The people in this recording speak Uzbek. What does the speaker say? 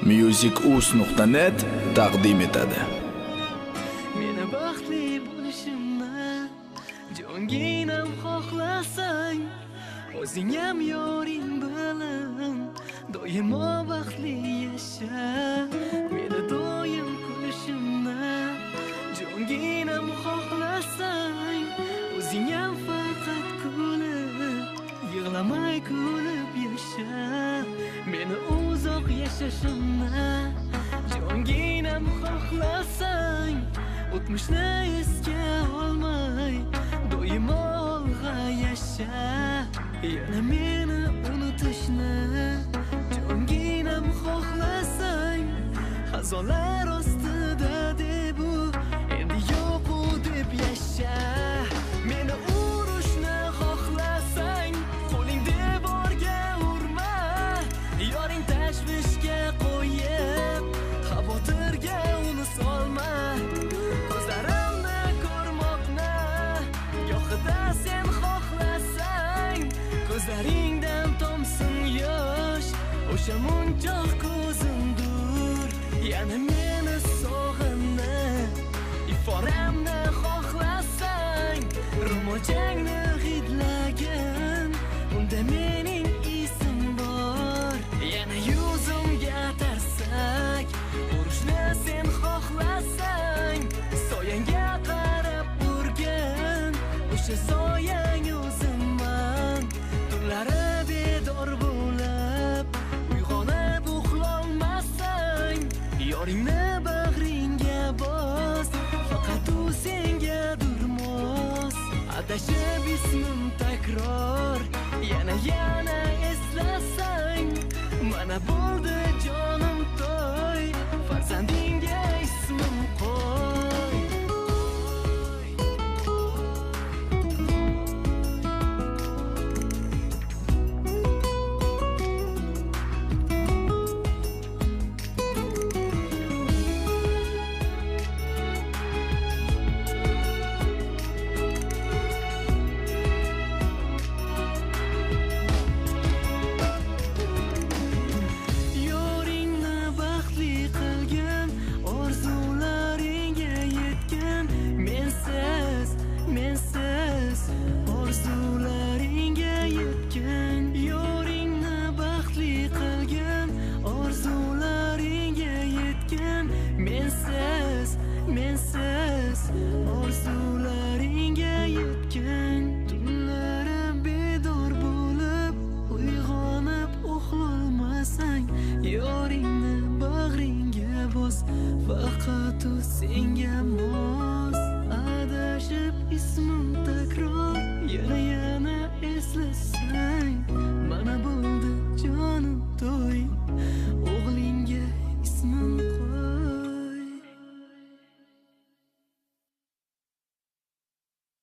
musicus.net taqdim etadi. Meni baxtli bo'lishimni jonginam xohlasang, o'zing ham yoring bilan doimo baxtli yasha. Meni doim kulishimni jonginam xohlasang, o'zing ham faqat kulib, yig'lamay kulib yasha. Meni uzoq yashashimni jonginam xohlasang, o'tmishni esga olmay doimo olg'a yasha. Yana meni unutishni jonginam xohlasang, xazonlar ostida deb u endi yo'q u deb yasha. Meni urushni xohlasang, qo'ling devorga urma, yoring tashvishga qo'yib, xavotirga uni solma. Ko'zlarimni ko'rmoqni gohida sen xohlasang, ko'zlaringdan tomsin yosh, o'sha munchoq ko'zimdur. Yana meni sog'inib, iforamni xohlasang, ro'molchangni hidlagin, unda mening isim bor. Yana yuzimga tarsak, urushni sen xohlasang, soyangga qarab urgin, o'sha soyang o'zimman. Tunlari bedor bo'lib, uyg'onib uxlolmasang, yoringni bag'ringga bos, faqat u senga durmos. Adashib ismim takror, yana eslasang, mana bo'ldi jonim to'y, farzandingga ismim qo'y. Yoringni baxtli qilgin, orzularingga yetgin, mensiz orzularingga yetgin. Yoringni baxtli qilgin, orzularingga yetgin, mensiz orzularingga yetgin. Tunlari bedor bo'lib, uyg'onib uxlolmasang, yoringni bag'ringga bos, faqat u senga mos. Adashib ismim takror, yana eslasang, mana bo'ldi jonim to'y,